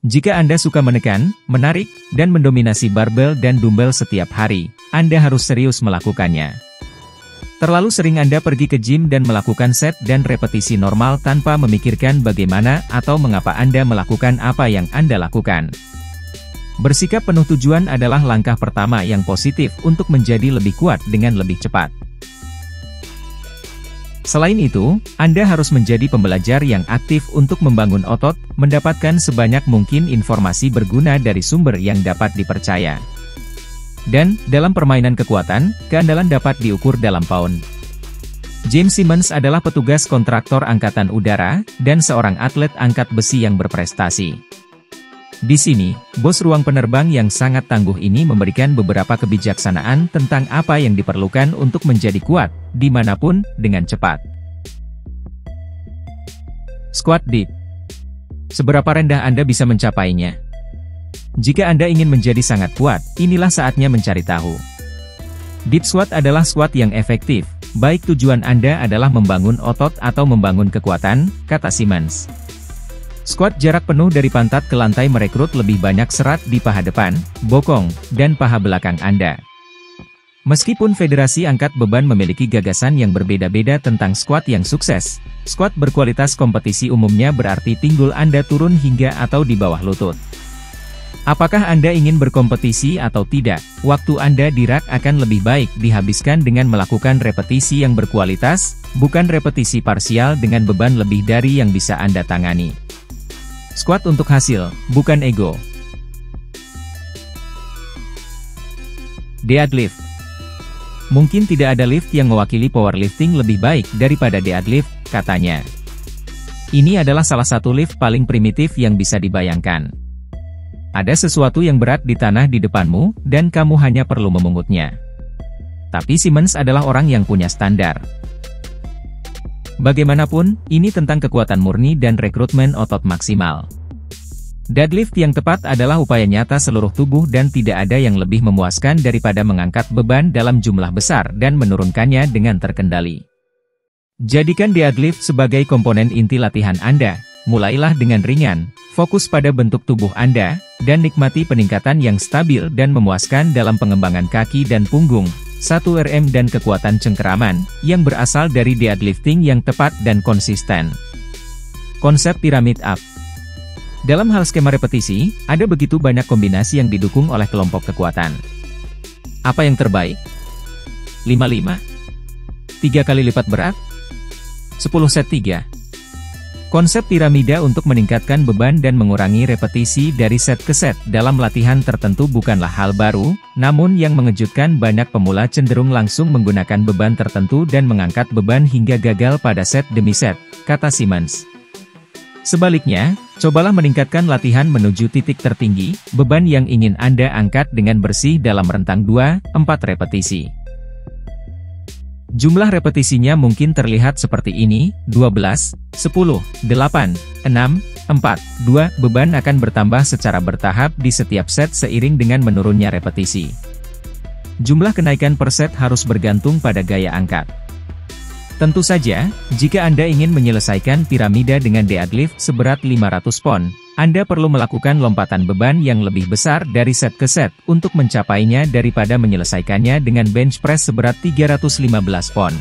Jika Anda suka menekan, menarik, dan mendominasi barbel dan dumbbell setiap hari, Anda harus serius melakukannya. Terlalu sering Anda pergi ke gym dan melakukan set dan repetisi normal tanpa memikirkan bagaimana atau mengapa Anda melakukan apa yang Anda lakukan. Bersikap penuh tujuan adalah langkah pertama yang positif untuk menjadi lebih kuat dengan lebih cepat. Selain itu, Anda harus menjadi pembelajar yang aktif untuk membangun otot, mendapatkan sebanyak mungkin informasi berguna dari sumber yang dapat dipercaya. Dan, dalam permainan kekuatan, keandalan dapat diukur dalam pound. James Simmons adalah petugas kontraktor angkatan udara, dan seorang atlet angkat besi yang berprestasi. Di sini, bos ruang penerbang yang sangat tangguh ini memberikan beberapa kebijaksanaan tentang apa yang diperlukan untuk menjadi kuat, dimanapun, dengan cepat. Squat deep. Seberapa rendah Anda bisa mencapainya? Jika Anda ingin menjadi sangat kuat, inilah saatnya mencari tahu. Deep squat adalah squat yang efektif, baik tujuan Anda adalah membangun otot atau membangun kekuatan, kata Simmons. Squat jarak penuh dari pantat ke lantai merekrut lebih banyak serat di paha depan, bokong, dan paha belakang Anda. Meskipun Federasi Angkat Beban memiliki gagasan yang berbeda-beda tentang squat yang sukses, squat berkualitas kompetisi umumnya berarti pinggul Anda turun hingga atau di bawah lutut. Apakah Anda ingin berkompetisi atau tidak? Waktu Anda di rak akan lebih baik dihabiskan dengan melakukan repetisi yang berkualitas, bukan repetisi parsial dengan beban lebih dari yang bisa Anda tangani. Squat untuk hasil, bukan ego. Deadlift. Mungkin tidak ada lift yang mewakili powerlifting lebih baik daripada deadlift, katanya. Ini adalah salah satu lift paling primitif yang bisa dibayangkan. Ada sesuatu yang berat di tanah di depanmu, dan kamu hanya perlu memungutnya. Tapi Simmons adalah orang yang punya standar. Bagaimanapun, ini tentang kekuatan murni dan rekrutmen otot maksimal. Deadlift yang tepat adalah upaya nyata seluruh tubuh dan tidak ada yang lebih memuaskan daripada mengangkat beban dalam jumlah besar dan menurunkannya dengan terkendali. Jadikan deadlift sebagai komponen inti latihan Anda, mulailah dengan ringan, fokus pada bentuk tubuh Anda, dan nikmati peningkatan yang stabil dan memuaskan dalam pengembangan kaki dan punggung. 1 RM dan kekuatan cengkeraman, yang berasal dari deadlifting yang tepat dan konsisten. Konsep Pyramid Up. Dalam hal skema repetisi, ada begitu banyak kombinasi yang didukung oleh kelompok kekuatan. Apa yang terbaik? 5-5? 3 kali lipat berat? 10 set 3? Konsep piramida untuk meningkatkan beban dan mengurangi repetisi dari set ke set dalam latihan tertentu bukanlah hal baru, namun yang mengejutkan banyak pemula cenderung langsung menggunakan beban tertentu dan mengangkat beban hingga gagal pada set demi set, kata Simmons. Sebaliknya, cobalah meningkatkan latihan menuju titik tertinggi, beban yang ingin Anda angkat dengan bersih dalam rentang 2-4 repetisi. Jumlah repetisinya mungkin terlihat seperti ini, 12, 10, 8, 6, 4, 2, beban akan bertambah secara bertahap di setiap set seiring dengan menurunnya repetisi. Jumlah kenaikan per set harus bergantung pada gaya angkat. Tentu saja, jika Anda ingin menyelesaikan piramida dengan deadlift seberat 500 pon, Anda perlu melakukan lompatan beban yang lebih besar dari set ke set untuk mencapainya daripada menyelesaikannya dengan bench press seberat 315 pon.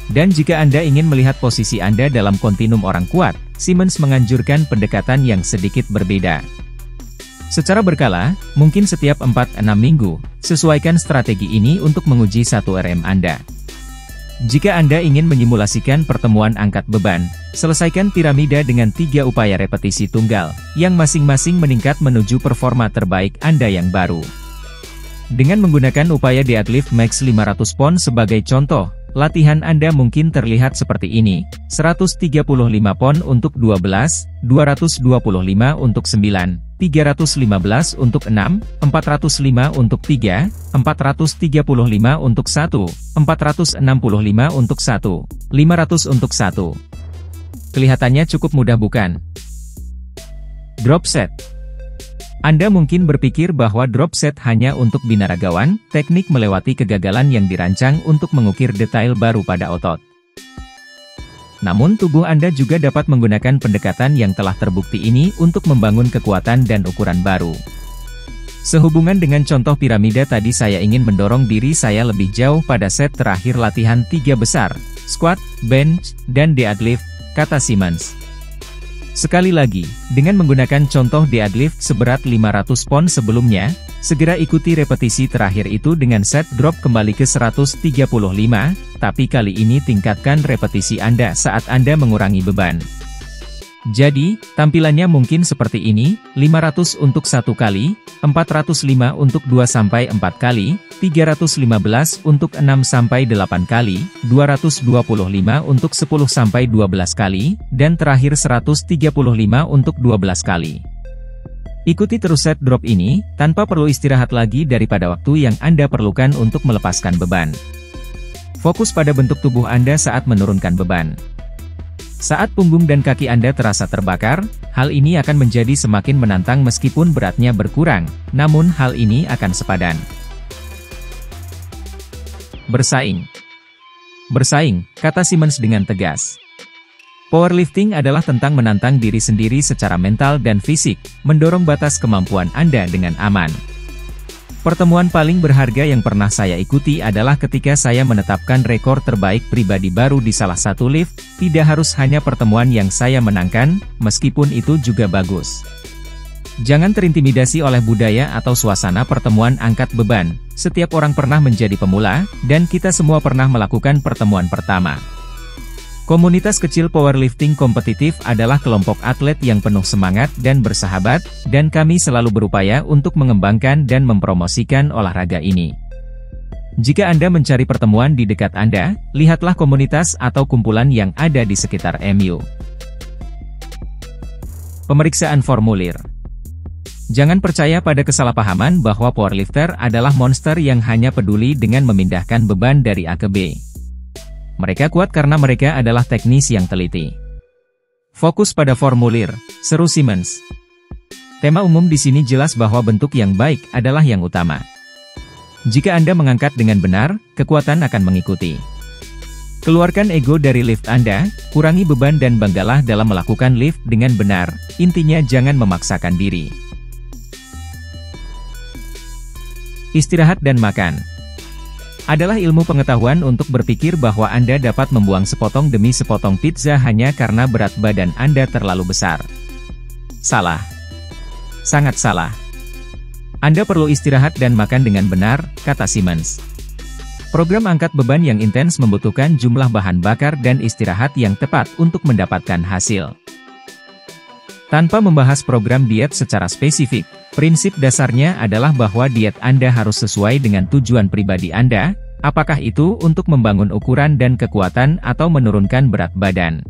Dan jika Anda ingin melihat posisi Anda dalam kontinum orang kuat, Simmons menganjurkan pendekatan yang sedikit berbeda. Secara berkala, mungkin setiap 4-6 minggu, sesuaikan strategi ini untuk menguji 1 RM Anda. Jika Anda ingin menyimulasikan pertemuan angkat beban, selesaikan piramida dengan 3 upaya repetisi tunggal, yang masing-masing meningkat menuju performa terbaik Anda yang baru. Dengan menggunakan upaya deadlift max 500 pon sebagai contoh, latihan Anda mungkin terlihat seperti ini, 135 pon untuk 12, 225 untuk 9, 315 untuk 6, 405 untuk 3, 435 untuk 1, 465 untuk 1, 500 untuk 1. Kelihatannya cukup mudah bukan? Drop set. Anda mungkin berpikir bahwa drop set hanya untuk binaragawan, teknik melewati kegagalan yang dirancang untuk mengukir detail baru pada otot. Namun tubuh Anda juga dapat menggunakan pendekatan yang telah terbukti ini untuk membangun kekuatan dan ukuran baru. Sehubungan dengan contoh piramida tadi, saya ingin mendorong diri saya lebih jauh pada set terakhir latihan 3 besar, squat, bench, dan deadlift, kata Simmons. Sekali lagi, dengan menggunakan contoh deadlift seberat 500 pon sebelumnya, segera ikuti repetisi terakhir itu dengan set drop kembali ke 135, tapi kali ini tingkatkan repetisi Anda saat Anda mengurangi beban. Jadi, tampilannya mungkin seperti ini, 500 untuk 1 kali, 405 untuk 2-4 kali, 315 untuk 6-8 kali, 225 untuk 10-12 kali, dan terakhir 135 untuk 12 kali. Ikuti terus set drop ini, tanpa perlu istirahat lagi daripada waktu yang Anda perlukan untuk melepaskan beban. Fokus pada bentuk tubuh Anda saat menurunkan beban. Saat punggung dan kaki Anda terasa terbakar, hal ini akan menjadi semakin menantang meskipun beratnya berkurang, namun hal ini akan sepadan. Bersaing. Bersaing, kata Simmons dengan tegas. Powerlifting adalah tentang menantang diri sendiri secara mental dan fisik, mendorong batas kemampuan Anda dengan aman. Pertemuan paling berharga yang pernah saya ikuti adalah ketika saya menetapkan rekor terbaik pribadi baru di salah satu lift. Tidak harus hanya pertemuan yang saya menangkan, meskipun itu juga bagus. Jangan terintimidasi oleh budaya atau suasana pertemuan angkat beban. Setiap orang pernah menjadi pemula, dan kita semua pernah melakukan pertemuan pertama. Komunitas kecil powerlifting kompetitif adalah kelompok atlet yang penuh semangat dan bersahabat, dan kami selalu berupaya untuk mengembangkan dan mempromosikan olahraga ini. Jika Anda mencari pertemuan di dekat Anda, lihatlah komunitas atau kumpulan yang ada di sekitar MU. Pemeriksaan formulir. Jangan percaya pada kesalahpahaman bahwa powerlifter adalah monster yang hanya peduli dengan memindahkan beban dari A ke B. Mereka kuat karena mereka adalah teknis yang teliti. Fokus pada formulir, seru Simmons. Tema umum di sini jelas bahwa bentuk yang baik adalah yang utama. Jika Anda mengangkat dengan benar, kekuatan akan mengikuti. Keluarkan ego dari lift Anda, kurangi beban dan banggalah dalam melakukan lift dengan benar, intinya jangan memaksakan diri. Istirahat dan makan adalah ilmu pengetahuan untuk berpikir bahwa Anda dapat membuang sepotong demi sepotong pizza hanya karena berat badan Anda terlalu besar. Salah. Sangat salah. Anda perlu istirahat dan makan dengan benar, kata Simmons. Program angkat beban yang intens membutuhkan jumlah bahan bakar dan istirahat yang tepat untuk mendapatkan hasil. Tanpa membahas program diet secara spesifik, prinsip dasarnya adalah bahwa diet Anda harus sesuai dengan tujuan pribadi Anda, apakah itu untuk membangun ukuran dan kekuatan atau menurunkan berat badan.